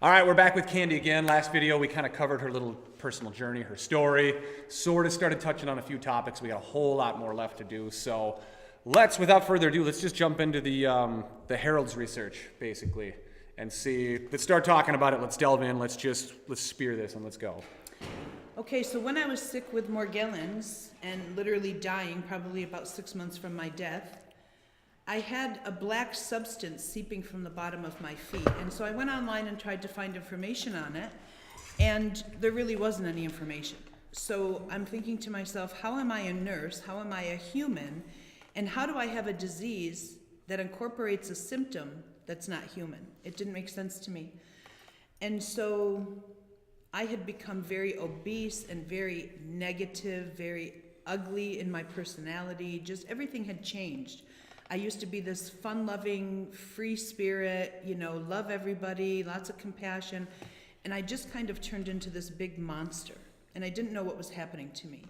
All right, we're back with Kandy again. Last video, we kind of covered her little personal journey, her story, sort of started touching on a few topics. We got a whole lot more left to do. So without further ado, let's just jump into the Herald's research, basically, and see, let's start talking about it. Let's delve in. Let's spear this and let's go. Okay, so when I was sick with Morgellons and literally dying, probably about 6 months from my death, I had a black substance seeping from the bottom of my feet. And so I went online and tried to find information on it, and there really wasn't any information. So I'm thinking to myself, how am I a nurse? How am I a human? And how do I have a disease that incorporates a symptom that's not human? It didn't make sense to me. And so I had become very obese and very negative, very ugly in my personality. Just everything had changed. I used to be this fun-loving, free spirit, love everybody, lots of compassion, and I just kind of turned into this big monster, and I didn't know what was happening to me.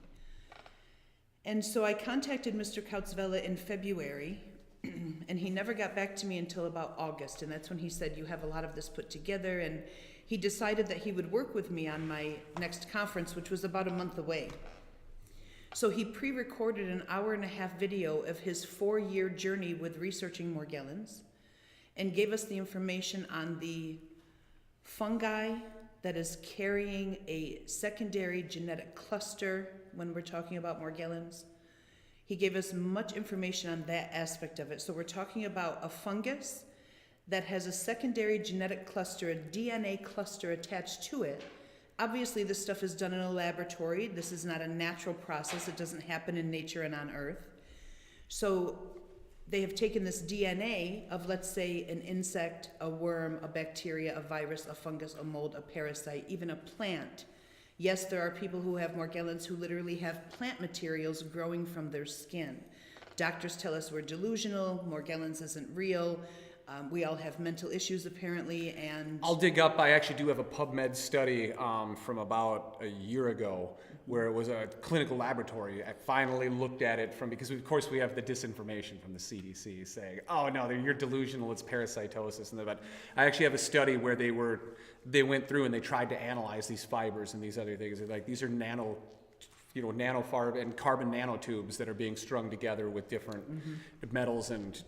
And so I contacted Mr. Kautzvella in February, and he never got back to me until about August, and that's when he said, you have a lot of this put together, and he decided that he would work with me on my next conference, which was about a month away. So he pre-recorded an 1.5-hour video of his 4-year journey with researching Morgellons and gave us the information on the fungi that is carrying a secondary genetic cluster when we're talking about Morgellons. He gave us much information on that aspect of it. So we're talking about a fungus that has a secondary genetic cluster, a DNA cluster attached to it. Obviously, this stuff is done in a laboratory. This is not a natural process. It doesn't happen in nature and on Earth. So they have taken this DNA of, let's say, an insect, a worm, a bacteria, a virus, a fungus, a mold, a parasite, even a plant. Yes, there are people who have Morgellons who literally have plant materials growing from their skin. Doctors tell us we're delusional, Morgellons isn't real. We all have mental issues apparently, and I'll dig up. I actually do have a PubMed study from about a year ago where it was a clinical laboratory. I finally looked at it because of course we have the disinformation from the CDC saying, oh no, you're delusional, it's parasitosis. But I actually have a study where they went through and they tried to analyze these fibers and these other things. They're like, these are nanofarb and carbon nanotubes that are being strung together with different metals and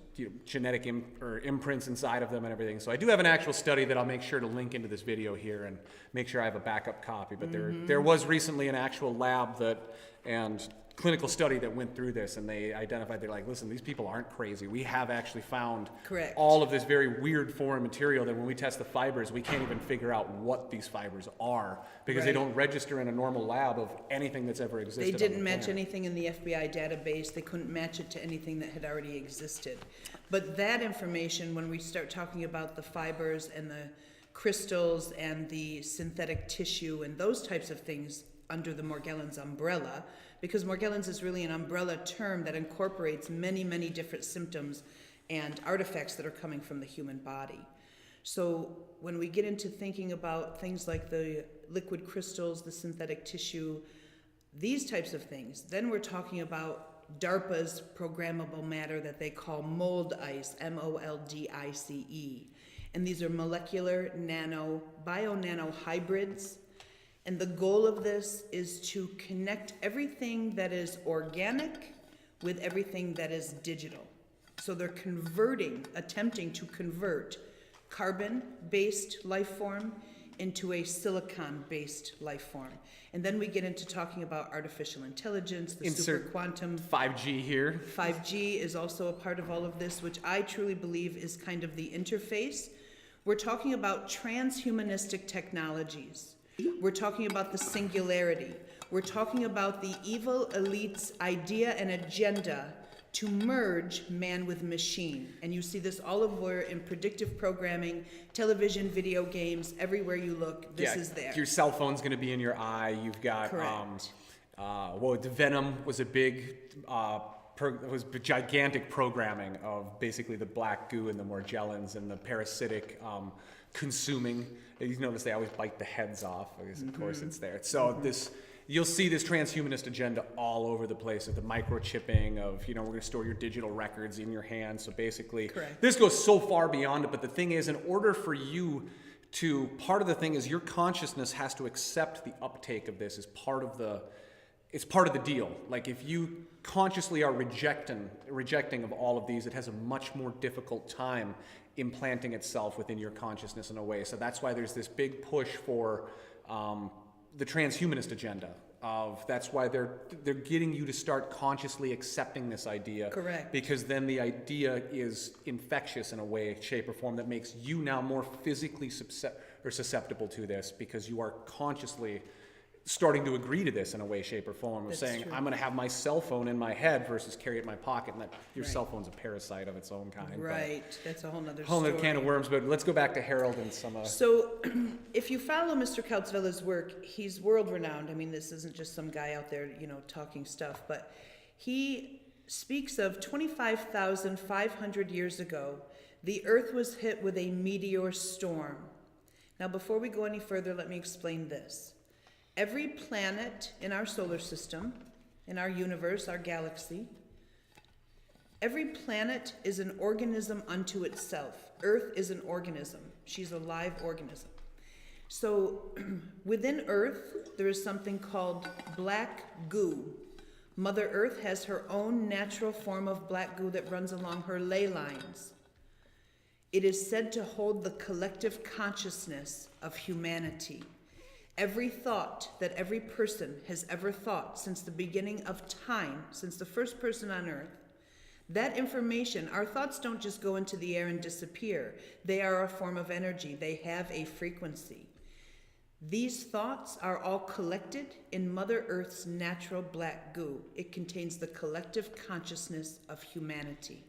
genetic imprints inside of them and everything. So I do have an actual study that I'll make sure to link into this video here and make sure I have a backup copy. But there was recently an actual lab and clinical study that went through this, and they identified, they're like, listen, these people aren't crazy. We have actually found all of this very weird foreign material that when we test the fibers, we can't even figure out what these fibers are because they don't register in a normal lab of anything that's ever existed. They didn't match anything in the FBI database. They couldn't match it to anything that had already existed. But that information, when we start talking about the fibers and the crystals and the synthetic tissue and those types of things under the Morgellons umbrella, because Morgellons is really an umbrella term that incorporates many, many different symptoms and artifacts that are coming from the human body. So when we get into thinking about things like the liquid crystals, the synthetic tissue, these types of things, then we're talking about DARPA's programmable matter that they call mold ice, MOLDICE. And these are molecular bio-nano hybrids. And the goal of this is to connect everything that is organic with everything that is digital. So they're attempting to convert carbon-based life form into a silicon-based life form. And then we get into talking about artificial intelligence, the super quantum. 5G here. 5G is also a part of all of this, which I truly believe is kind of the interface. We're talking about transhumanistic technologies. We're talking about the singularity. We're talking about the evil elite's idea and agenda to merge man with machine. And you see this all over in predictive programming, television, video games, everywhere you look, this is there. Your cell phone's going to be in your eye. You've got, the Venom was a big, gigantic programming of basically the black goo and the Morgellons and the parasitic consuming. You notice they always bite the heads off, because of course it's there. So you'll see this transhumanist agenda all over the place of the microchipping of, we're going to store your digital records in your hands. So basically, this goes so far beyond it. But the thing is, in order for you to part of the thing is your consciousness has to accept the uptake of this as part of the, it's part of the deal. Like if you consciously are rejecting of all of these, it has a much more difficult time implanting itself within your consciousness in a way. So that's why there's this big push for the transhumanist agenda. That's why they're getting you to start consciously accepting this idea. Correct. Because then the idea is infectious in a way, shape, or form that makes you now more physically susceptible to this, because you are consciously starting to agree to this in a way, shape, or form of That's saying, true. I'm going to have my cell phone in my head versus carry it in my pocket, and that your Right. cell phone's a parasite of its own kind. but- Right, that's a whole nother Whole story. other can of worms, but let's go back to Harold and some. So, if you follow Mr. Kautzvela's work, he's world-renowned. I mean, this isn't just some guy out there, talking stuff, but he speaks of 25,500 years ago, the Earth was hit with a meteor storm. Now, before we go any further, let me explain this. Every planet in our solar system, in our universe, our galaxy, every planet is an organism unto itself. Earth is an organism. She's a live organism. So within Earth, there is something called black goo. Mother Earth has her own natural form of black goo that runs along her ley lines. It is said to hold the collective consciousness of humanity. Every thought that every person has ever thought since the beginning of time, since the first person on Earth, that information, our thoughts don't just go into the air and disappear. They are a form of energy. They have a frequency. These thoughts are all collected in Mother Earth's natural black goo. It contains the collective consciousness of humanity.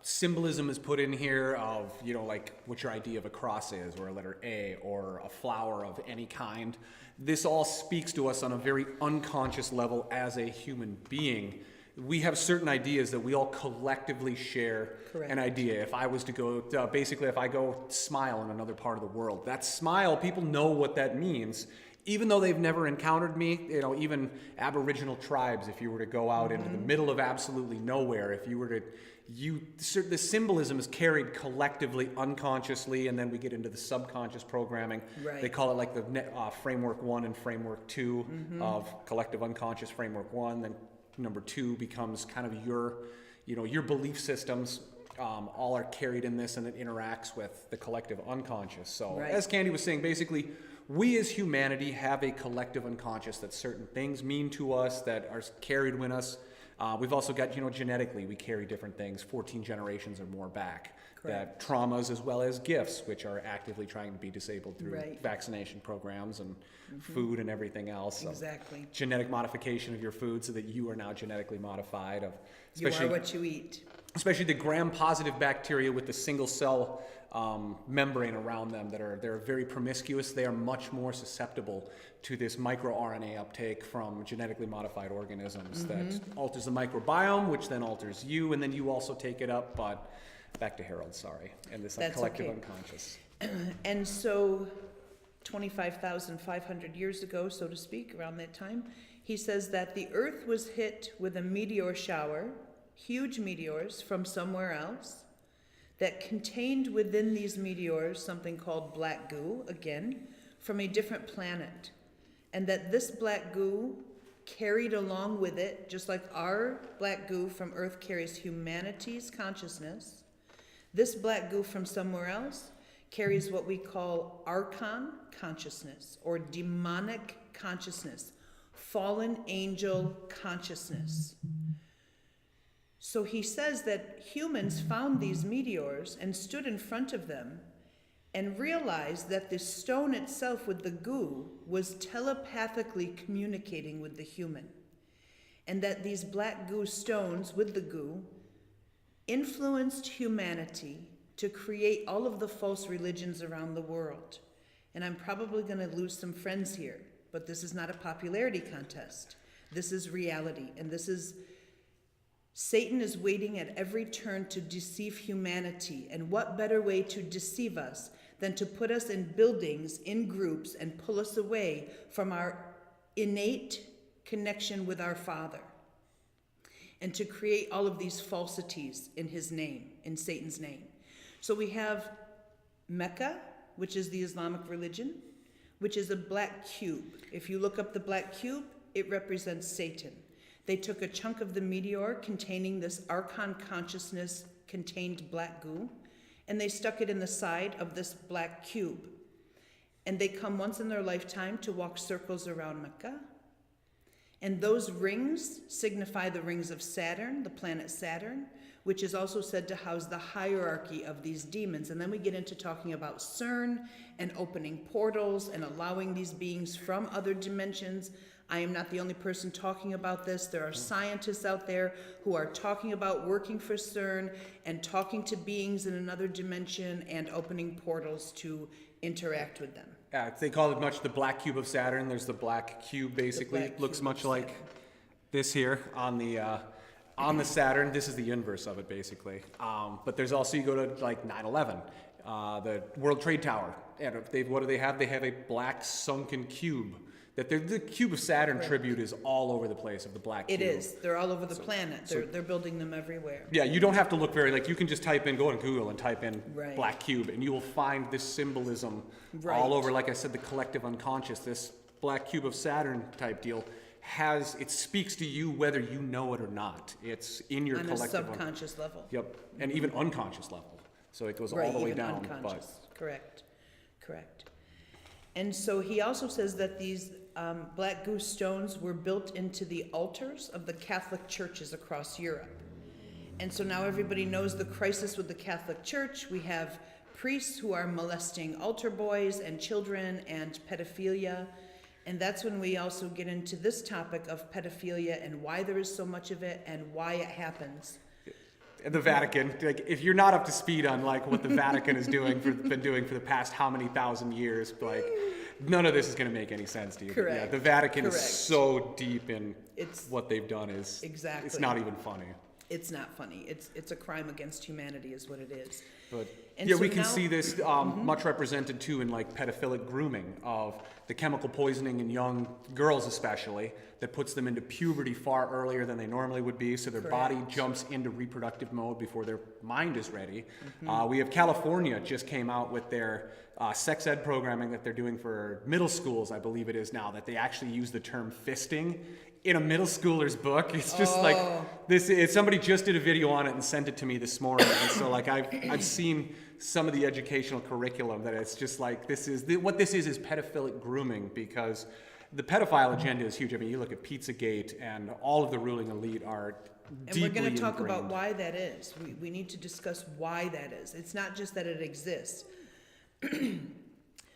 Symbolism is put in here of, like what your idea of a cross is, or a letter A, or a flower of any kind. This all speaks to us on a very unconscious level as a human being. We have certain ideas that we all collectively share. Correct. An idea. If I was to go, basically if I go smile in another part of the world, that smile, people know what that means. Even though they've never encountered me, even Aboriginal tribes, if you were to go out into the middle of absolutely nowhere, if you were to, the symbolism is carried collectively, unconsciously, and then we get into the subconscious programming. Right. They call it like the framework 1 and framework 2 of collective unconscious. Framework 1, then number 2 becomes kind of your belief systems. All are carried in this, and it interacts with the collective unconscious. So, Right. as Kandy was saying, basically, we as humanity have a collective unconscious that certain things mean to us, that are carried with us. We've also got, genetically, we carry different things 14 generations or more back. Correct. That traumas as well as gifts, which are actively trying to be disabled through Right. vaccination programs and food and everything else. So Exactly. genetic modification of your food so that you are now genetically modified. You are what you eat. Especially the gram-positive bacteria with the single-cell membrane around them they're very promiscuous. They are much more susceptible to this microRNA uptake from genetically modified organisms that alters the microbiome, which then alters you, and then you also take it up. But back to Harold, sorry, and this That's collective okay. unconscious. And so 25,500 years ago, so to speak, around that time, he says that the Earth was hit with a meteor shower, huge meteors from somewhere else, that contained within these meteors something called black goo, again, from a different planet. And that this black goo carried along with it, just like our black goo from Earth carries humanity's consciousness, this black goo from somewhere else carries what we call archon consciousness, or demonic consciousness, fallen angel consciousness. So he says that humans found these meteors and stood in front of them and realized that the stone itself with the goo was telepathically communicating with the human, and that these black goo stones with the goo influenced humanity to create all of the false religions around the world. And I'm probably going to lose some friends here, but this is not a popularity contest. This is reality, and this is Satan is waiting at every turn to deceive humanity. And what better way to deceive us than to put us in buildings, in groups, and pull us away from our innate connection with our Father, and to create all of these falsities in his name, in Satan's name. So we have Mecca, which is the Islamic religion, which is a black cube. If you look up the black cube, it represents Satan. They took a chunk of the meteor containing this archon consciousness contained black goo, and they stuck it in the side of this black cube. And they come once in their lifetime to walk circles around Mecca. And those rings signify the rings of Saturn, the planet Saturn, which is also said to house the hierarchy of these demons. And then we get into talking about CERN and opening portals and allowing these beings from other dimensions. I am not the only person talking about this. There are scientists out there who are talking about working for CERN and talking to beings in another dimension and opening portals to interact with them. Yeah, they call it much the black cube of Saturn. There's the black cube, basically. black It looks cube much of like Saturn. this here on the Saturn. This is the inverse of it, basically. But there's also, you go to like 9/11, the World Trade Tower. And what do they have? They have a black sunken cube. The cube of Saturn Correct. tribute is all over the place of the black cube. It is. They're all over the planet. They're building them everywhere. Yeah, you don't have to look very, you can just go on Google and type in Right. black cube, and you will find this symbolism Right. all over. Like I said, the collective unconscious, this black cube of Saturn type deal it speaks to you whether you know it or not. It's in your On a collective. subconscious level. Yep, and even unconscious level. So it goes all Right, the way even down. unconscious. Correct. And so he also says that these black goose stones were built into the altars of the Catholic churches across Europe. And so now everybody knows the crisis with the Catholic Church. We have priests who are molesting altar boys and children and pedophilia. And that's when we also get into this topic of pedophilia and why there is so much of it and why it happens. The Vatican, if you're not up to speed on what the Vatican is been doing for the past how many thousand years, none of this is going to make any sense to you. Correct. Yeah, the Vatican Correct. is so deep in It's what they've done is Exactly. It's not even funny. It's not funny. It's a crime against humanity is what it is. But And yeah, so we can now- see this much represented too in pedophilic grooming of the chemical poisoning in young girls especially that puts them into puberty far earlier than they normally would be, so their body Correct. jumps into reproductive mode before their mind is ready. Mm-hmm. We have California just came out with their sex ed programming that they're doing for middle schools, I believe it is now, that they actually use the term fisting in a middle schooler's book. It's just somebody just did a video on it and sent it to me this morning. And so I've seen some of the educational curriculum that it's just what this is pedophilic grooming, because the pedophile agenda is huge. I mean, you look at Pizzagate and all of the ruling elite are And deeply we're going to talk about ingrained. why that is. We need to discuss why that is. It's not just that it exists.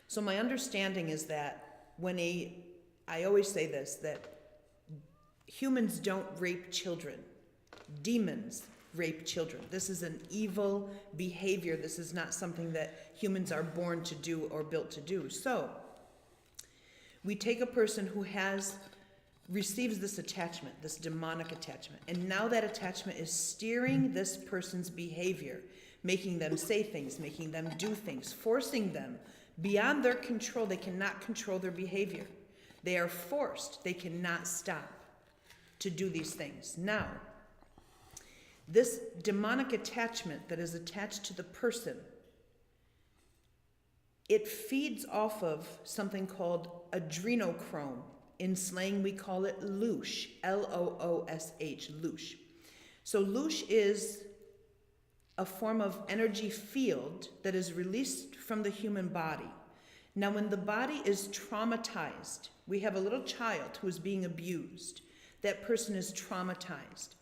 So my understanding is that I always say this, that humans don't rape children. Demons rape children. This is an evil behavior. This is not something that humans are born to do or built to do. So we take a person who receives this attachment, this demonic attachment, and now that attachment is steering this person's behavior, making them say things, making them do things, forcing them beyond their control. They cannot control their behavior. They are forced. They cannot stop to do these things. Now, this demonic attachment that is attached to the person, it feeds off of something called adrenochrome. In slang, we call it loosh, L-O-O-S-H, loosh. So loosh is a form of energy field that is released from the human body. Now, when the body is traumatized, we have a little child who is being abused. That person is traumatized.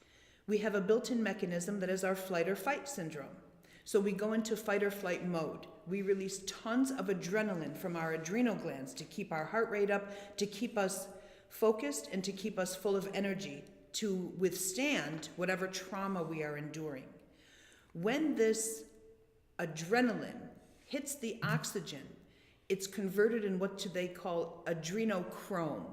We have a built-in mechanism that is our flight or fight syndrome. So we go into fight or flight mode. We release tons of adrenaline from our adrenal glands to keep our heart rate up, to keep us focused, and to keep us full of energy to withstand whatever trauma we are enduring. When this adrenaline hits the oxygen, it's converted in what they call adrenochrome.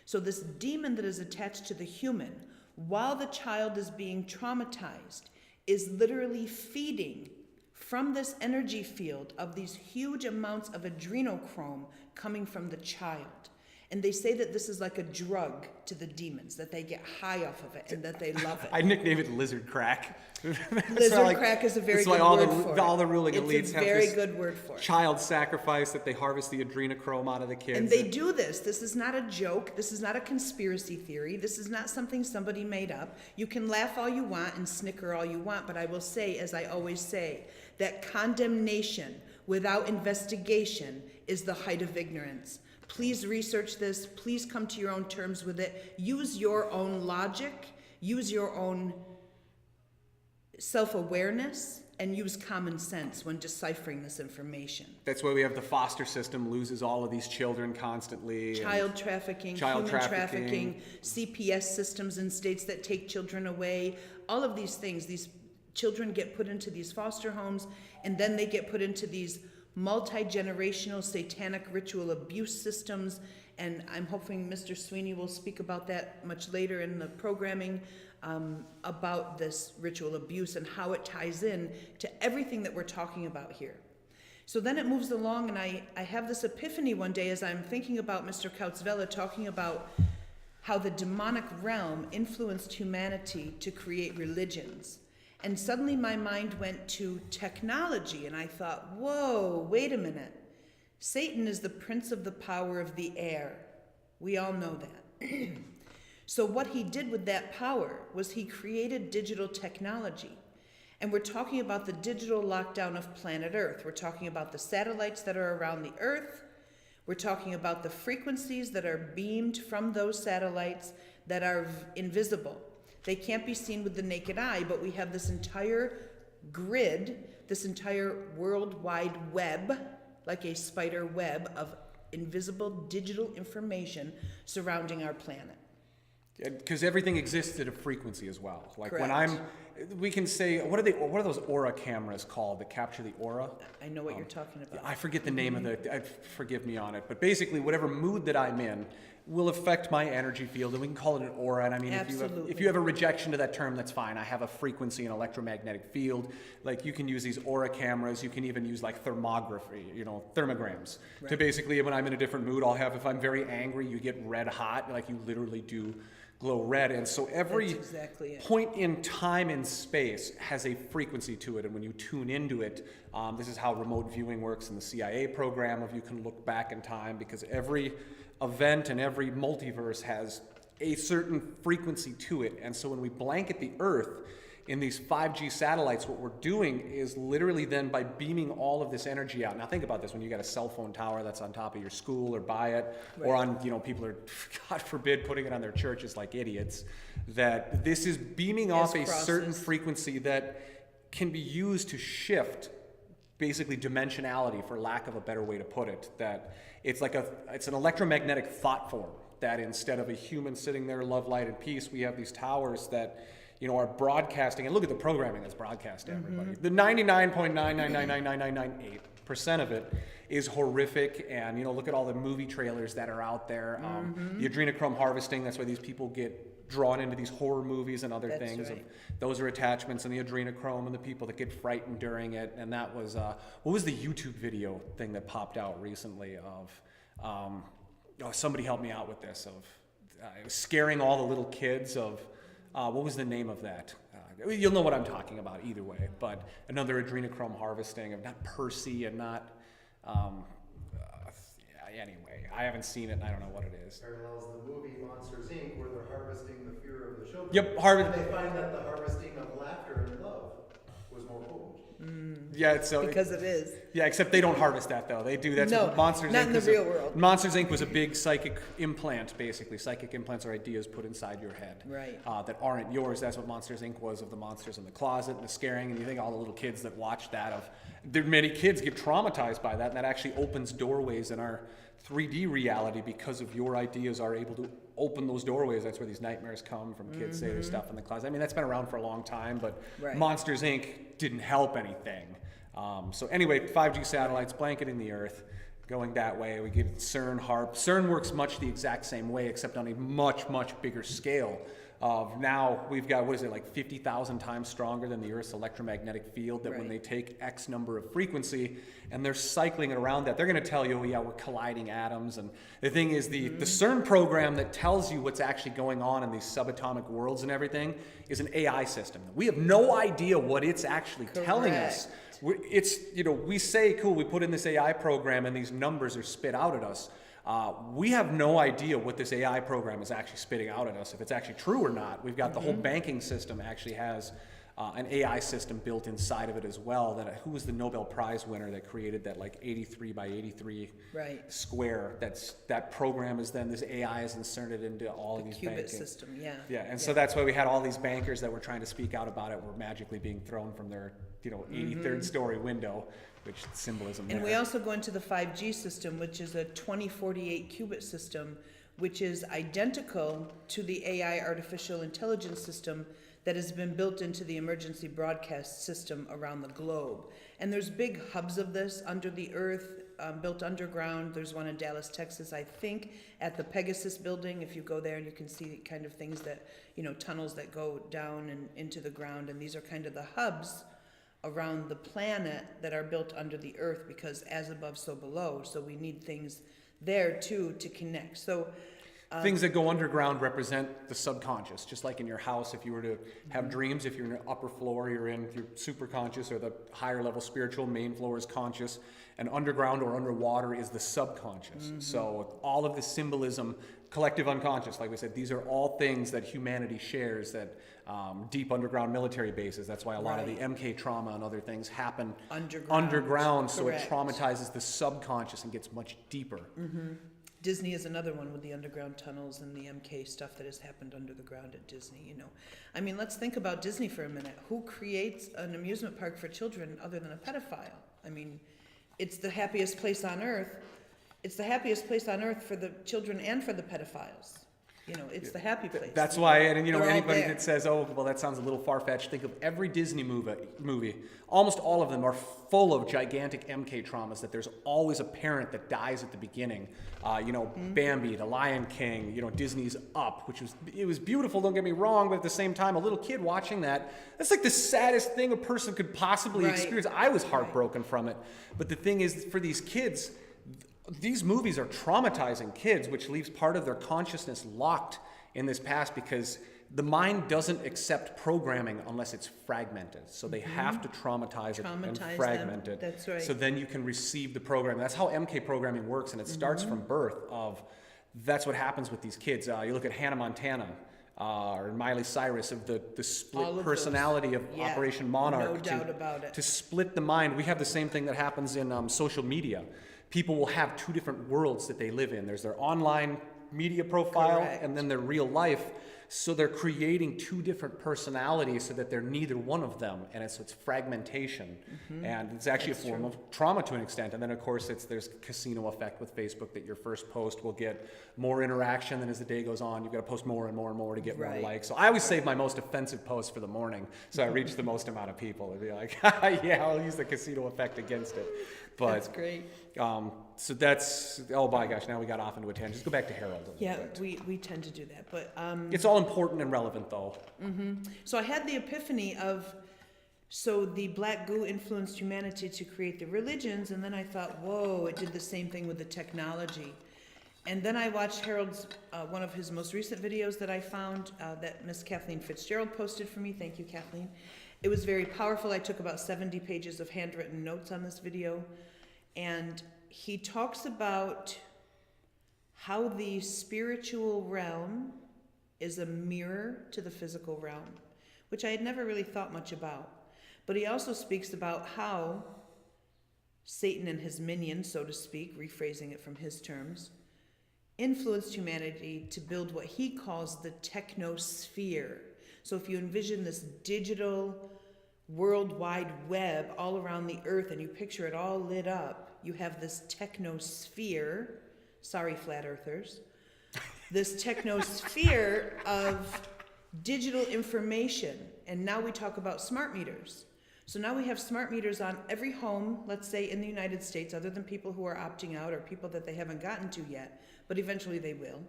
So this demon that is attached to the human, while the child is being traumatized, is literally feeding from this energy field of these huge amounts of adrenochrome coming from the child. And they say that this is like a drug to the demons, that they get high off of it and that they love it. I nicknamed it lizard crack. Lizard crack is a very good word for it. All the ruling elites It's a have very this good word for it. child sacrifice that they harvest the adrenochrome out of the kids. And they do this. This is not a joke. This is not a conspiracy theory. This is not something somebody made up. You can laugh all you want and snicker all you want, but I will say, as I always say, that condemnation without investigation is the height of ignorance. Please research this. Please come to your own terms with it. Use your own logic. Use your own self-awareness, and use common sense when deciphering this information. That's why we have the foster system loses all of these children constantly. Child trafficking, human trafficking, CPS systems in states that take children away, all of these things. These children get put into these foster homes, and then they get put into these multi-generational satanic ritual abuse systems, and I'm hoping Mr. Sweeney will speak about that much later in the programming, about this ritual abuse and how it ties in to everything that we're talking about here. So then it moves along, and I have this epiphany one day as I'm thinking about Mr. Kautzvella talking about how the demonic realm influenced humanity to create religions. And suddenly my mind went to technology, and I thought, whoa, wait a minute. Satan is the prince of the power of the air. We all know that. So what he did with that power was he created digital technology. And we're talking about the digital lockdown of planet Earth. We're talking about the satellites that are around the Earth. We're talking about the frequencies that are beamed from those satellites that are invisible. They can't be seen with the naked eye, but we have this entire grid, this entire worldwide web, like a spider web of invisible digital information surrounding our planet. Because everything exists at a frequency as well. Like Correct. we can say, what are those aura cameras called that capture the aura? I know what you're talking about. I forget the name of forgive me on it, but basically whatever mood that I'm in will affect my energy field, and we can call it an aura. And I mean, if you have a rejection to that term, that's fine. I have a frequency and electromagnetic field. Like you can use these aura cameras. You can even use like thermography, thermograms. Right. To basically, when I'm in a different mood, if I'm very angry, you get red hot, like you literally do glow red. And so every point in time and space has a frequency to it, and when you tune into it, this is how remote viewing works in the CIA program, you can look back in time, because every event and every multiverse has a certain frequency to it. And so when we blanket the Earth in these 5G satellites, what we're doing is literally then by beaming all of this energy out. Now think about this, when you got a cell phone tower that's on top of your school or by it, or on, people are, God forbid, putting it on their churches like idiots, that this is beaming off a certain frequency that can be used to shift basically dimensionality, for lack of a better way to put it. That it's an electromagnetic thought form, that instead of a human sitting there, love, light, and peace, we have these towers that are broadcasting, and look at the programming that's broadcast to everybody. The 99.9999998% of it is horrific, and look at all the movie trailers that are out there. The adrenochrome harvesting, that's why these people get drawn into these horror movies and other things. Right. Those are attachments in the adrenochrome, and the people that get frightened during it. And that was, what was the YouTube video thing that popped out recently of, somebody helped me out with this, it was scaring all the little kids of, what was the name of that? You'll know what I'm talking about either way, but another adrenochrome harvesting of not Percy and not, anyway, I haven't seen it and I don't know what it is. Parallels the movie Monsters, Inc., where they're harvesting the fear of the children. Yep, and they find that the harvesting of laughter and love was more potent. Yeah, Because it is. Yeah, except they don't harvest that though. They do that's No, what Monsters not Inc. in the real world. Monsters Inc. was a big psychic implant, basically. Psychic implants are ideas put inside your head, Right. That aren't yours. That's what Monsters Inc. was, of the monsters in the closet and the scaring. And you think all the little kids that watch that, many kids get traumatized by that, and that actually opens doorways in our 3D reality, because of your ideas are able to open those doorways. That's where these nightmares come from. Kids say there's stuff in the closet. I mean, that's been around for a long time, but Right. Monsters Inc. didn't help anything. So anyway, 5G satellites blanketing the Earth, going that way. We get CERN, HARP. CERN works much the exact same way, except on a much, much bigger scale. of now we've got, what is it, like 50,000 times stronger than the Earth's electromagnetic field, that when Right. they take X number of frequency and they're cycling it around that, they're going to tell you, oh yeah, we're colliding atoms. And the thing is, the CERN program that tells you what's actually going on in these subatomic worlds and everything is an AI system. We have no idea what it's actually telling us. It's, we say, cool, we put in this AI program and these numbers are spit out at us. We have no idea what this AI program is actually spitting out at us, if it's actually true or not. We've got the whole banking system actually has an AI system built inside of it as well. Who was the Nobel Prize winner that created that like 83 by 83 square? That program is then, this AI is inserted into all of these banking. Qubit system, yeah. Yeah, and so that's why we had all these bankers that were trying to speak out about it were magically being thrown from their 83rd story window, which symbolism there. And we also go into the 5G system, which is a 2048 qubit system, which is identical to the AI artificial intelligence system that has been built into the emergency broadcast system around the globe. And there's big hubs of this under the earth, built underground. There's one in Dallas, Texas, I think, at the Pegasus building. If you go there, you can see kind of things that, tunnels that go down and into the ground. And these are kind of the hubs around the planet that are built under the earth, because as above, so below. So we need things there too to connect. So things that go underground represent the subconscious, just like in your house. If you were to have dreams, if you're in the upper floor, you're in your super conscious, or the higher level spiritual, main floor is conscious, and underground or underwater is the subconscious. So all of the symbolism, collective unconscious, like we said, these are all things that humanity shares, that deep underground military bases. That's why a lot of the MK trauma and other things happen underground, so it traumatizes the subconscious and gets much deeper. Disney is another one with the underground tunnels and the MK stuff that has happened under the ground at Disney, I mean, let's think about Disney for a minute. Who creates an amusement park for children other than a pedophile? I mean, it's the happiest place on earth. It's the happiest place on earth for the children and for the pedophiles. It's the happy place. That's why, and anybody there. that says, oh, well, that sounds a little far-fetched, think of every Disney movie. Almost all of them are full of gigantic MK traumas, that there's always a parent that dies at the beginning. Bambi, The Lion King, Disney's Up, it was beautiful, don't get me wrong, but at the same time, a little kid watching that's like the saddest thing a person could possibly experience. I was heartbroken from it. But the thing is, for these kids, these movies are traumatizing kids, which leaves part of their consciousness locked in this past, because the mind doesn't accept programming unless it's fragmented. So they have to traumatize it and fragment it. That's right. So then you can receive the program. That's how MK programming works, and it starts from birth. That's what happens with these kids. You look at Hannah Montana or Miley Cyrus, of the split personality of Operation Monarch. No doubt about it. To split the mind. We have the same thing that happens in social media. People will have two different worlds that they live in. There's their online media profile and then their real life. So they're creating two different personalities so that they're neither one of them. And it's fragmentation. And it's actually a form of trauma to an extent. And then, of course, there's casino effect with Facebook, that your first post will get more interaction. Then as the day goes on, you've got to post more and more and more to get more likes. So I always save my most offensive posts for the morning, so I reach the most amount of people. It'd be like, yeah, I'll use the casino effect against it. But, that's great. So that's, oh my gosh, now we got off into a tangent. Just go back to Harold a little bit. We tend to do that, but it's all important and relevant, though. So I had the epiphany of, so the black goo influenced humanity to create the religions, and then I thought, whoa, it did the same thing with the technology. And then I watched Harold's, one of his most recent videos that I found, that Miss Kathleen Fitzgerald posted for me. Thank you, Kathleen. It was very powerful. I took about 70 pages of handwritten notes on this video. And he talks about how the spiritual realm is a mirror to the physical realm, which I had never really thought much about. But he also speaks about how Satan and his minions, so to speak, rephrasing it from his terms, influenced humanity to build what he calls the technosphere. So if you envision this digital World Wide Web all around the earth and you picture it all lit up, you have this technosphere, sorry flat earthers, this technosphere of digital information. And now we talk about smart meters. So now we have smart meters on every home, let's say in the United States, other than people who are opting out or people that they haven't gotten to yet, but eventually they will.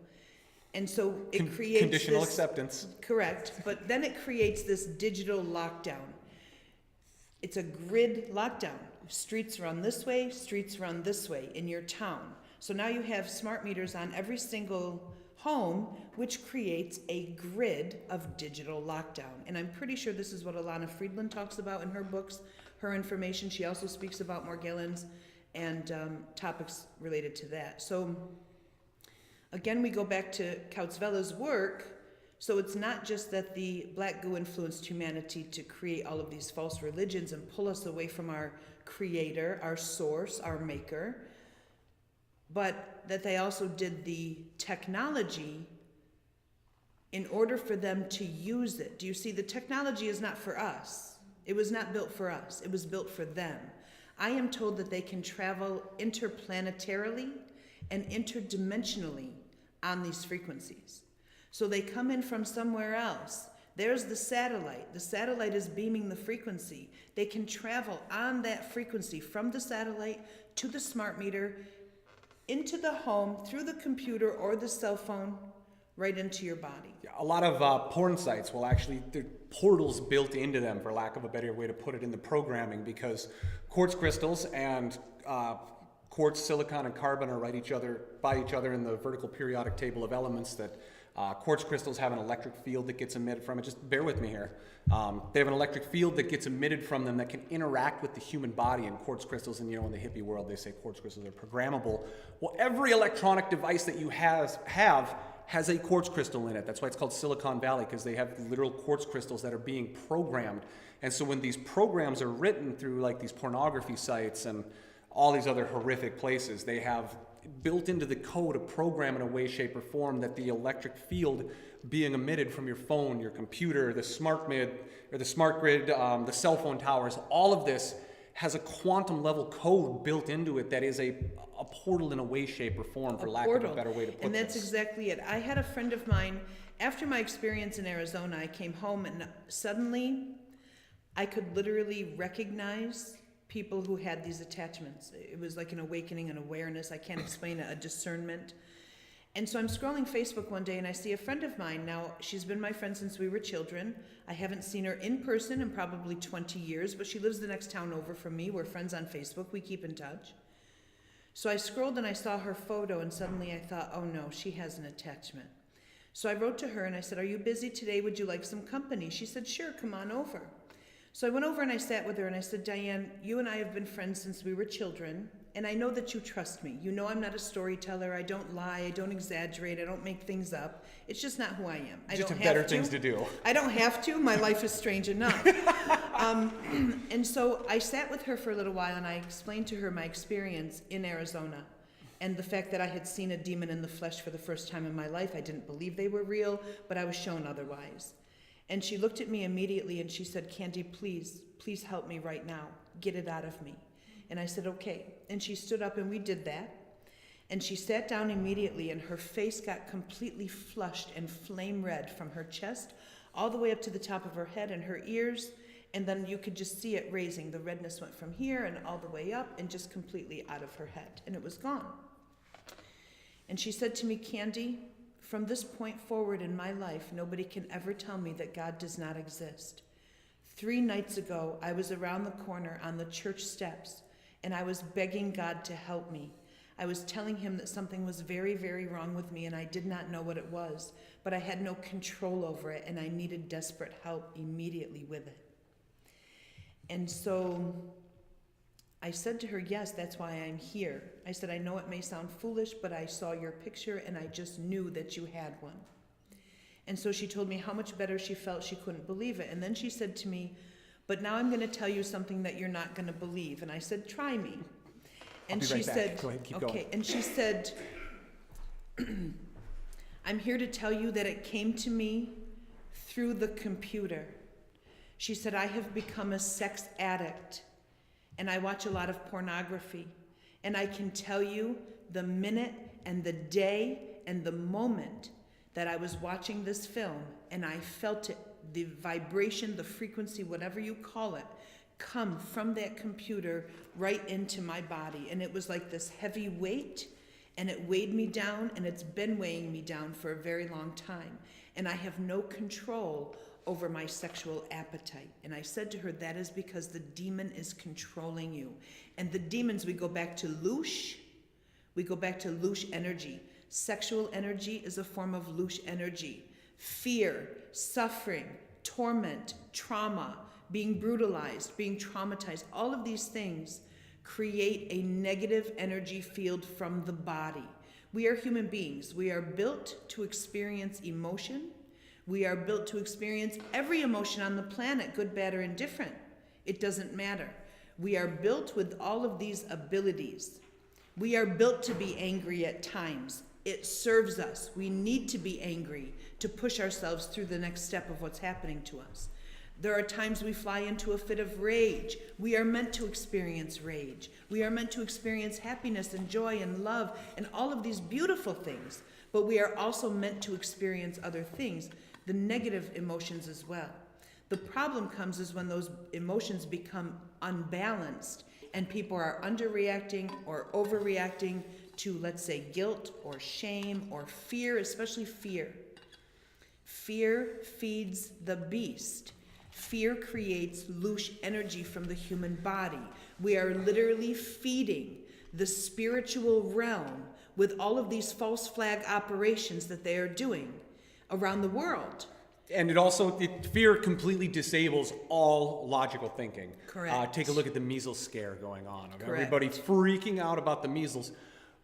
And so it creates Conditional this, acceptance. correct, but then it creates this digital lockdown. It's a grid lockdown. Streets run this way, streets run this way in your town. So now you have smart meters on every single home, which creates a grid of digital lockdown. And I'm pretty sure this is what Alana Friedland talks about in her books, her information. She also speaks about Morgellons and topics related to that. So again, we go back to Kautzvela's work. So it's not just that the black goo influenced humanity to create all of these false religions and pull us away from our creator, our source, our maker, but that they also did the technology in order for them to use it. Do you see? The technology is not for us. It was not built for us. It was built for them. I am told that they can travel interplanetarily and interdimensionally on these frequencies. So they come in from somewhere else. There's the satellite. The satellite is beaming the frequency. They can travel on that frequency from the satellite to the smart meter, into the home, through the computer or the cell phone, right into your body. A lot of porn sites will actually, there are portals built into them, for lack of a better way to put it, in the programming, because quartz crystals and quartz, silicon, and carbon are by each other in the vertical periodic table of elements. That quartz crystals have an electric field that gets emitted from it. Just bear with me here. They have an electric field that gets emitted from them that can interact with the human body. And quartz crystals, and in the hippie world, they say quartz crystals are programmable. Well, every electronic device that you have has a quartz crystal in it. That's why it's called Silicon Valley, because they have literal quartz crystals that are being programmed. And so when these programs are written through like these pornography sites and all these other horrific places, they have built into the code a program in a way, shape, or form that the electric field being emitted from your phone, your computer, the smart grid, the cell phone towers, all of this has a quantum level code built into it that is a portal in a way, shape, or form, for lack of a better way to put it. And that's exactly it. I had a friend of mine, after my experience in Arizona, I came home and suddenly I could literally recognize people who had these attachments. It was like an awakening, an awareness. I can't explain it, a discernment. And so I'm scrolling Facebook one day and I see a friend of mine. Now, she's been my friend since we were children. I haven't seen her in person in probably 20 years, but she lives the next town over from me. We're friends on Facebook. We keep in touch. So I scrolled and I saw her photo and suddenly I thought, oh no, she has an attachment. So I wrote to her and I said, are you busy today? Would you like some company? She said, sure, come on over. So I went over and I sat with her and I said, Diane, you and I have been friends since we were children, and I know that you trust me. You know I'm not a storyteller. I don't lie. I don't exaggerate. I don't make things up. It's just not who I am. I don't have better things to do. I don't have to. My life is strange enough. And so I sat with her for a little while and I explained to her my experience in Arizona and the fact that I had seen a demon in the flesh for the first time in my life. I didn't believe they were real, but I was shown otherwise. And she looked at me immediately and she said, Kandy, please help me right now. Get it out of me. And I said, okay. And she stood up and we did that. And she sat down immediately and her face got completely flushed and flame red from her chest all the way up to the top of her head and her ears. And then you could just see it raising. The redness went from here and all the way up and just completely out of her head. And it was gone. And she said to me, Kandy, from this point forward in my life, nobody can ever tell me that God does not exist. 3 nights ago, I was around the corner on the church steps, and I was begging God to help me. I was telling him that something was very, very wrong with me, and I did not know what it was, but I had no control over it, and I needed desperate help immediately with it. And so I said to her, yes, that's why I'm here. I said, I know it may sound foolish, but I saw your picture and I just knew that you had one. And so she told me how much better she felt. She couldn't believe it. And then she said to me, but now I'm going to tell you something that you're not going to believe. And I said, try me. And she said, go ahead, keep okay. going. And she said, I'm here to tell you that it came to me through the computer. She said, I have become a sex addict. And I watch a lot of pornography. And I can tell you the minute and the day and the moment that I was watching this film and I felt it, the vibration, the frequency, whatever you call it, come from that computer right into my body. And it was like this heavy weight And it weighed me down, and it's been weighing me down for a very long time. And I have no control over my sexual appetite. And I said to her, that is because the demon is controlling you. And the demons, we go back to Lush. We go back to Lush energy. Sexual energy is a form of Lush energy. Fear, suffering, torment, trauma, being brutalized, being traumatized, all of these things create a negative energy field from the body. We are human beings. We are built to experience emotion. We are built to experience every emotion on the planet, good, bad, or indifferent. It doesn't matter. We are built with all of these abilities. We are built to be angry at times. It serves us. We need to be angry to push ourselves through the next step of what's happening to us. There are times we fly into a fit of rage. We are meant to experience rage. We are meant to experience happiness and joy and love and all of these beautiful things. But we are also meant to experience other things, the negative emotions as well. The problem comes is when those emotions become unbalanced and people are underreacting or overreacting to, let's say, guilt or shame or fear, especially fear. Fear feeds the beast. Fear creates Lush energy from the human body. We are literally feeding the spiritual realm with all of these false flag operations that they are doing around the world. And it also, fear completely disables all logical thinking. Correct. Take a look at the measles scare going on. Of Correct. everybody freaking out about the measles.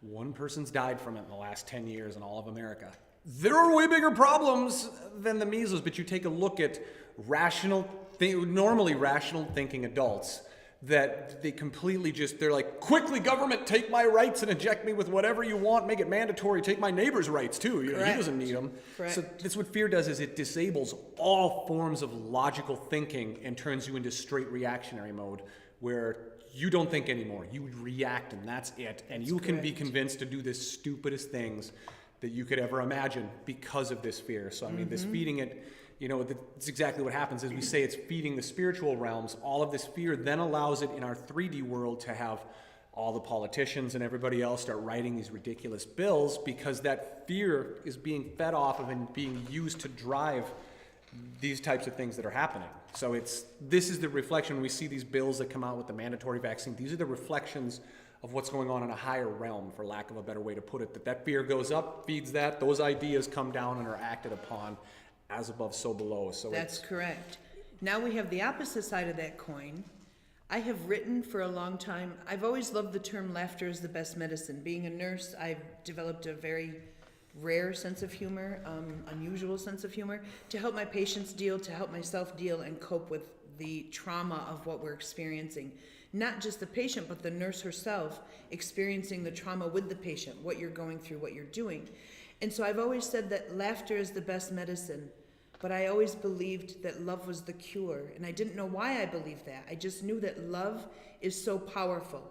One person's died from it in the last 10 years in all of America. There are way bigger problems than the measles, but you take a look at normally rational thinking adults that they completely they're like, quickly government, take my rights and inject me with whatever you want, make it mandatory, take my neighbor's rights too. You know, he doesn't need them. Correct. So that's what fear does, is it disables all forms of logical thinking and turns you into straight reactionary mode where you don't think anymore. You react and that's it. And you can be convinced to do the stupidest things that you could ever imagine because of this fear. So I mean, this feeding it, you know, that's exactly what happens. As we say, it's feeding the spiritual realms. All of this fear then allows it in our 3D world to have all the politicians and everybody else start writing these ridiculous bills, because that fear is being fed off of and being used to drive these types of things that are happening. So this is the reflection. When we see these bills that come out with the mandatory vaccine, these are the reflections of what's going on in a higher realm, for lack of a better way to put it. That fear goes up, feeds that, those ideas come down and are acted upon, as above, so below. So That's correct. Now we have the opposite side of that coin. I have written for a long time. I've always loved the term laughter is the best medicine. Being a nurse, I've developed a very rare sense of humor, unusual sense of humor, to help my patients deal, to help myself deal and cope with the trauma of what we're experiencing. Not just the patient, but the nurse herself experiencing the trauma with the patient, what you're going through, what you're doing. And so I've always said that laughter is the best medicine, but I always believed that love was the cure. And I didn't know why I believed that. I just knew that love is so powerful,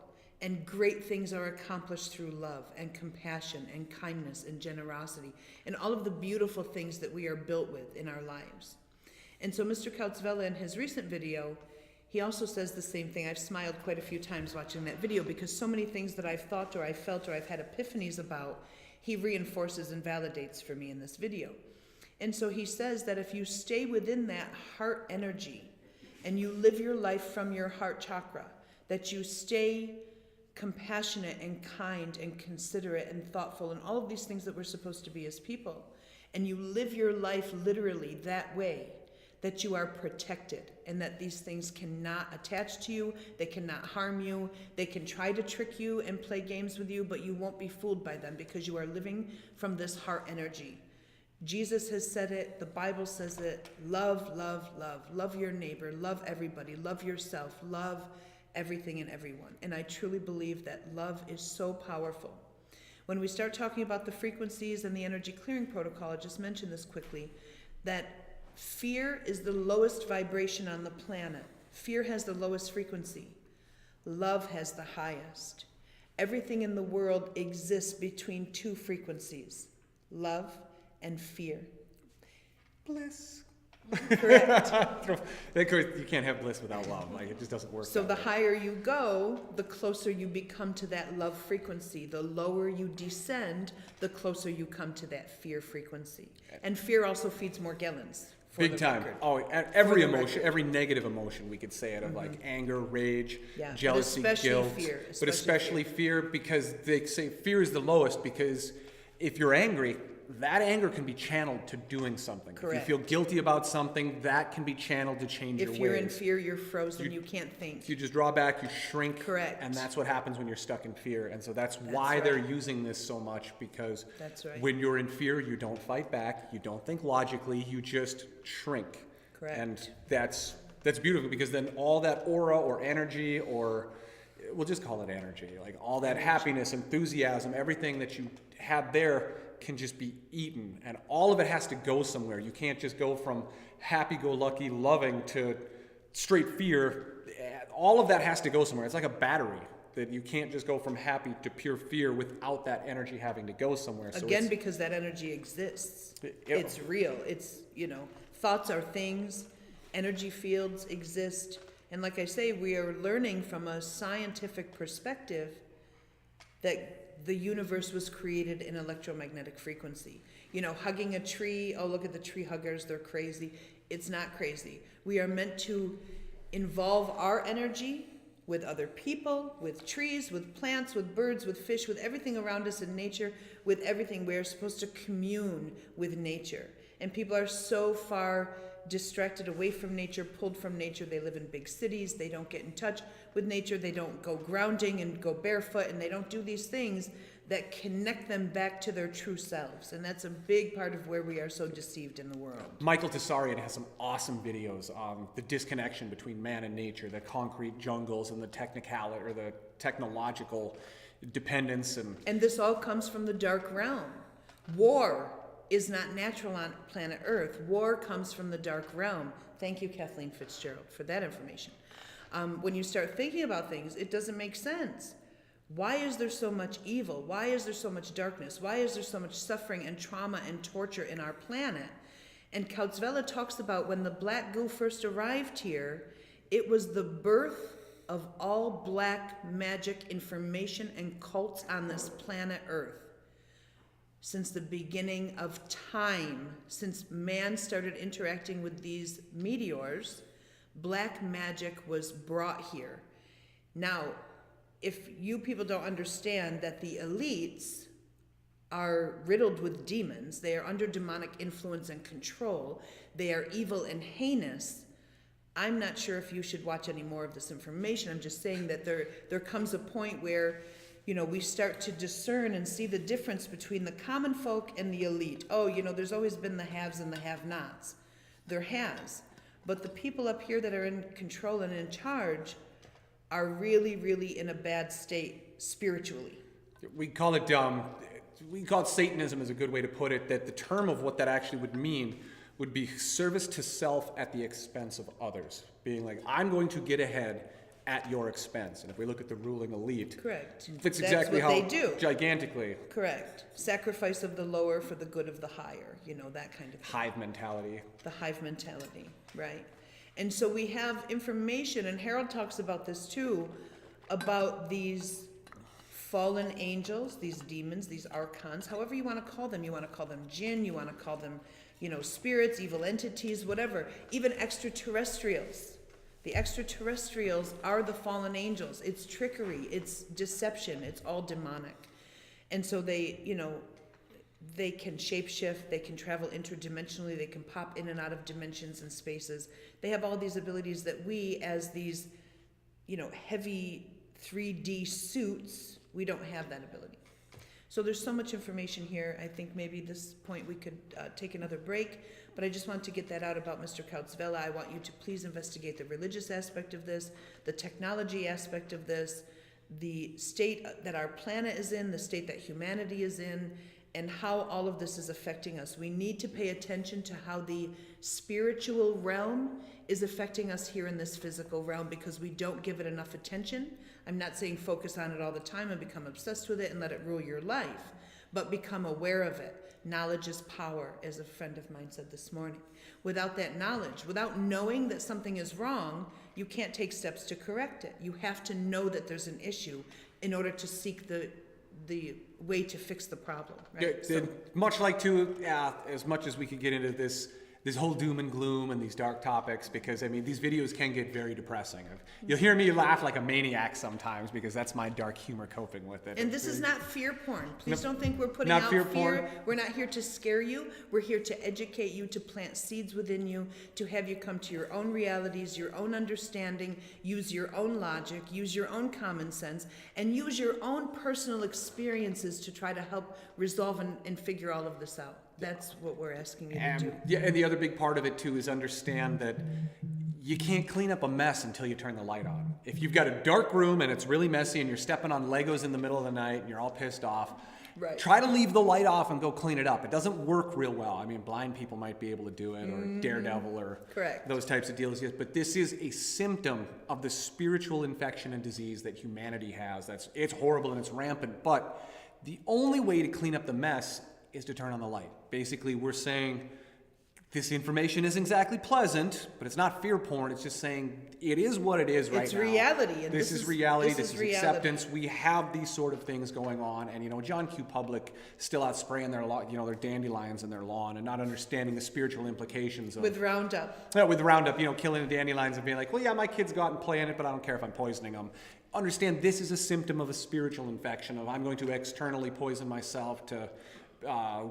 and great things are accomplished through love and compassion and kindness and generosity and all of the beautiful things that we are built with in our lives. And so Mr. Kautzvella, in his recent video, he also says the same thing. I've smiled quite a few times watching that video, because so many things that I've thought or I felt or I've had epiphanies about, he reinforces and validates for me in this video. And so he says that if you stay within that heart energy and you live your life from your heart chakra, that you stay compassionate and kind and considerate and thoughtful and all of these things that we're supposed to be as people, and you live your life literally that way, that you are protected and that these things cannot attach to you, they cannot harm you, they can try to trick you and play games with you, but you won't be fooled by them because you are living from this heart energy. Jesus has said it, the Bible says it, love, love, love. Love your neighbor, love everybody, love yourself, love everything and everyone. And I truly believe that love is so powerful. When we start talking about the frequencies and the energy clearing protocol, I'll just mention this quickly, that fear is the lowest vibration on the planet. Fear has the lowest frequency. Love has the highest. Everything in the world exists between two frequencies, love and fear. bliss. Correct. You can't have bliss without love. Like, it just doesn't work. So that the way. higher you go, the closer you become to that love frequency. The lower you descend, the closer you come to that fear frequency. And fear also feeds Morgellons. For Big the time. record. Oh, every For the emotion, record. every negative emotion, we could say it, of like anger, rage, Yeah, but jealousy, especially guilt. fear, But especially fear, because they say fear is the lowest, because if you're angry, that anger can be channeled to doing something. Correct. If you feel guilty about something, that can be channeled to change your If ways. you're in fear, you're frozen, you can't think. If you just draw back, you shrink. Correct. And that's what happens when you're stuck in fear. And so that's That's why right. they're using this so much, because That's right. when you're in fear, you don't fight back, you don't think logically, you just shrink. Correct. And that's beautiful, because then all that aura or energy, or we'll just call it energy, like all that happiness, enthusiasm, everything that you had there can just be eaten, and all of it has to go somewhere. You can't just go from happy-go-lucky loving to straight fear. All of that has to go somewhere. It's like a battery, that you can't just go from happy to pure fear without that energy having to go somewhere. So Again, it's, because that energy exists. Yeah. It's real. It's, thoughts are things, energy fields exist. And like I say, we are learning from a scientific perspective that the universe was created in electromagnetic frequency. Hugging a tree, oh, look at the tree huggers, they're crazy. It's not crazy. We are meant to involve our energy with other people, with trees, with plants, with birds, with fish, with everything around us in nature, with everything. We are supposed to commune with nature. And people are so far distracted away from nature, pulled from nature. They live in big cities. They don't get in touch with nature. They don't go grounding and go barefoot, and they don't do these things that connect them back to their true selves. And that's a big part of where we are so deceived in the world. Michael Tessarian has some awesome videos on the disconnection between man and nature, the concrete jungles and the technicality, or the technological dependence. And this all comes from the dark realm. War is not natural on planet Earth. War comes from the dark realm. Thank you, Kathleen Fitzgerald, for that information. When you start thinking about things, it doesn't make sense. Why is there so much evil? Why is there so much darkness? Why is there so much suffering and trauma and torture in our planet? And Kautzvela talks about when the black goo first arrived here, it was the birth of all black magic information and cults on this planet Earth. Since the beginning of time, since man started interacting with these meteors, black magic was brought here. Now, if you people don't understand that the elites are riddled with demons, they are under demonic influence and control, they are evil and heinous, I'm not sure if you should watch any more of this information. I'm just saying that there comes a point where we start to discern and see the difference between the common folk and the elite. Oh, there's always been the haves and the have-nots. There has. But the people up here that are in control and in charge are really, really in a bad state spiritually. We call it Satanism is a good way to put it, that the term of what that actually would mean would be service to self at the expense of others. Being like, I'm going to get ahead at your expense. And if we look at the ruling elite, Correct. that's exactly what how they do. Gigantically. Correct. Sacrifice of the lower for the good of the higher, that kind of thing. Hive mentality. The hive mentality, right? And so we have information, and Harold talks about this too, about these fallen angels, these demons, these archons, however you want to call them. You want to call them jinn, you want to call them, spirits, evil entities, whatever. Even extraterrestrials. The extraterrestrials are the fallen angels. It's trickery, it's deception, it's all demonic. And so they can shapeshift, they can travel interdimensionally, they can pop in and out of dimensions and spaces. They have all these abilities that we, as these, heavy 3D suits, we don't have that ability. So there's so much information here. I think maybe at this point we could take another break, but I just want to get that out about Mr. Kautzvela. I want you to please investigate the religious aspect of this, the technology aspect of this, the state that our planet is in, the state that humanity is in, and how all of this is affecting us. We need to pay attention to how the spiritual realm is affecting us here in this physical realm, because we don't give it enough attention. I'm not saying focus on it all the time and become obsessed with it and let it rule your life, but become aware of it. Knowledge is power, as a friend of mine said this morning. Without that knowledge, without knowing that something is wrong, you can't take steps to correct it. You have to know that there's an issue in order to seek the way to fix the problem, right? Yeah, much like too, as much as we could get into this whole doom and gloom and these dark topics, because I mean, these videos can get very depressing. You'll hear me laugh like a maniac sometimes because that's my dark humor coping with it. And this is not fear porn. Please don't think we're putting Not out fear fear. porn. We're not here to scare you. We're here to educate you, to plant seeds within you, to have you come to your own realities, your own understanding, use your own logic, use your own common sense, and use your own personal experiences to try to help resolve and figure all of this out. That's what we're asking you to do. Yeah, and the other big part of it too is understand that you can't clean up a mess until you turn the light on. If you've got a dark room and it's really messy and you're stepping on Legos in the middle of the night and you're all pissed off, Right. try to leave the light off and go clean it up. It doesn't work real well. I mean, blind people might be able to do it, or Daredevil, or Correct. those types of deals. Yes, but this is a symptom of the spiritual infection and disease that humanity has. It's horrible and it's rampant. But the only way to clean up the mess is to turn on the light. Basically, we're saying this information isn't exactly pleasant, but it's not fear porn. It's just saying it is what it is right It's now. reality, and this is reality. this This is is reality. acceptance. We have these sort of things going on, and John Q. Public still out spraying their their dandelions in their lawn and not understanding the spiritual implications of With Roundup. yeah, with Roundup, killing the dandelions and being like, well, yeah, my kids go out and play in it, but I don't care if I'm poisoning them. Understand this is a symptom of a spiritual infection of I'm going to externally poison myself to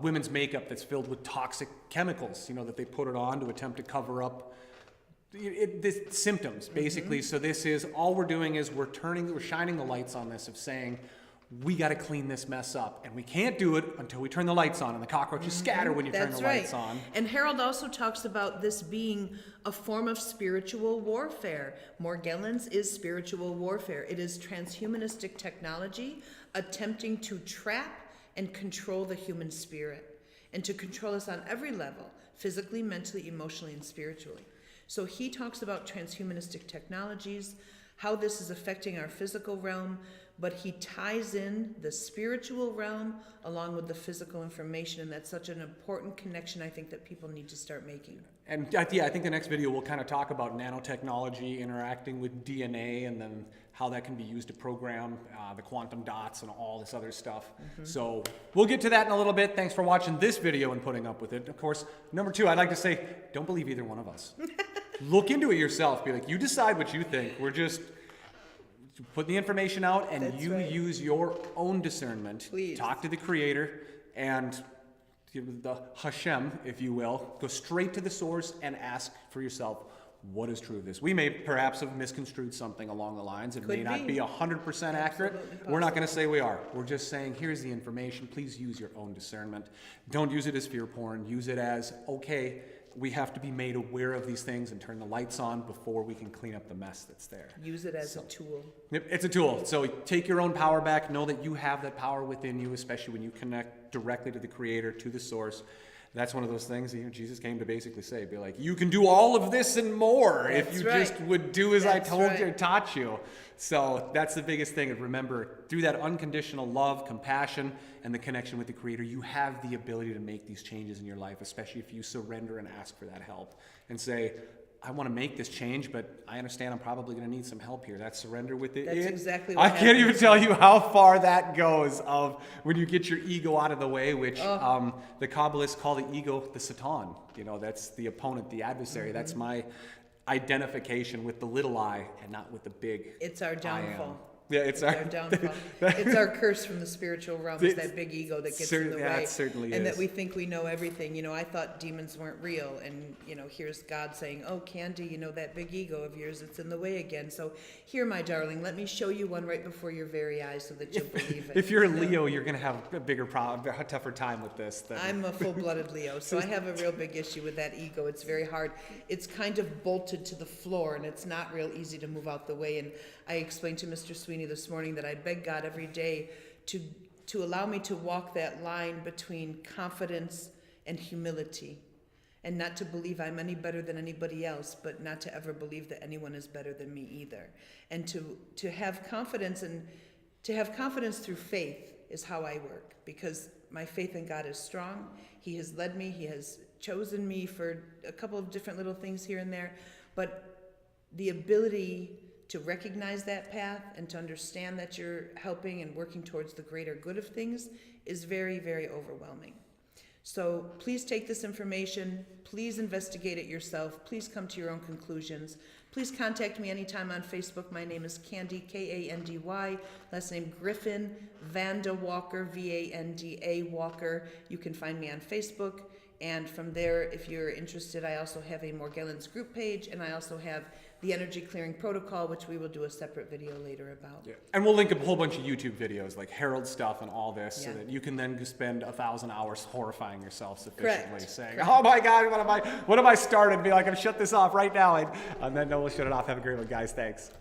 women's makeup that's filled with toxic chemicals, that they put it on to attempt to cover up this symptoms, basically. So this is, all we're doing is we're shining the lights on this of saying, we got to clean this mess up. And we can't do it until we turn the lights on. And the cockroaches scatter when you turn the lights on. And Harold also talks about this being a form of spiritual warfare. Morgellons is spiritual warfare. It is transhumanistic technology attempting to trap and control the human spirit, and to control us on every level, physically, mentally, emotionally, and spiritually. So he talks about transhumanistic technologies, how this is affecting our physical realm, but he ties in the spiritual realm along with the physical information, and that's such an important connection I think that people need to start making. And I think the next video we'll kind of talk about nanotechnology interacting with DNA, and then how that can be used to program the quantum dots and all this other stuff. So we'll get to that in a little bit. Thanks for watching this video and putting up with it. Of course, number 2, I'd like to say, don't believe either one of us. Look into it yourself. Be like, you decide what you think. We're just putting the information out, and That's you right. use your own discernment. Please. Talk to the Creator and the Hashem, if you will. Go straight to the source and ask for yourself, what is true of this? We may perhaps have misconstrued something along the lines. It may Could not be. be 100% accurate. Absolutely We're not going to say we are. We're just saying, here's the information. Please use your own discernment. Don't use it as fear porn. Use it as, okay, we have to be made aware of these things and turn the lights on before we can clean up the mess that's there. Use it as a tool. Yep, it's a tool. So take your own power back. Know that you have that power within you, especially when you connect directly to the Creator, to the source. That's one of those things that Jesus came to basically say, be like, you can do all of this and more if That's you right. just would do as I That's told you right. and taught you. So that's the biggest thing. And remember, through that unconditional love, compassion, and the connection with the Creator, you have the ability to make these changes in your life, especially if you surrender and ask for that help and say, I want to make this change, but I understand I'm probably going to need some help here. That surrender with it. That's exactly I what can't even happens. tell you how far that goes of when you get your ego out of the way, which the Kabbalists call the ego the Satan. That's the opponent, the adversary. That's my identification with the little I and not with the big It's our I am. downfall. Yeah, it's Our downfall. It's our curse from the spiritual realm. It's that big ego that gets in the Yeah, way. it certainly And is. that we think we know everything. I thought demons weren't real. And, here's God saying, oh, Kandy, that big ego of yours, it's in the way again. So here, my darling, let me show you one right before your very eyes so that you'll believe it. If you're a Leo, you're going to have a bigger problem, a tougher time with this. Than... I'm a full-blooded Leo, so I have a real big issue with that ego. It's very hard. It's kind of bolted to the floor, and it's not real easy to move out the way. And I explained to Mr. Sweeney this morning that I beg God every day to allow me to walk that line between confidence and humility, and not to believe I'm any better than anybody else, but not to ever believe that anyone is better than me either. And to have confidence, and to have confidence through faith, is how I work, because my faith in God is strong. He has led me. He has chosen me for a couple of different little things here and there. But the ability to recognize that path and to understand that you're helping and working towards the greater good of things is very, very overwhelming. So please take this information. Please investigate it yourself. Please come to your own conclusions. Please contact me anytime on Facebook. My name is Kandy, K-A-N-D-Y. Last name Griffin, Vanda Walker, V-A-N-D-A Walker. You can find me on Facebook. And from there, if you're interested, I also have a Morgellons group page, and I also have the energy clearing protocol, which we will do a separate video later about. Yeah. And we'll link a whole bunch of YouTube videos, like Harold stuff and all this, so Yeah. that you can then spend 1,000 hours horrifying yourself sufficiently, Correct. saying, Correct. "Oh my God, what have I started?" Be like, "I'm shut this off right now," and then we'll shut it off. Have a great one, guys. Thanks.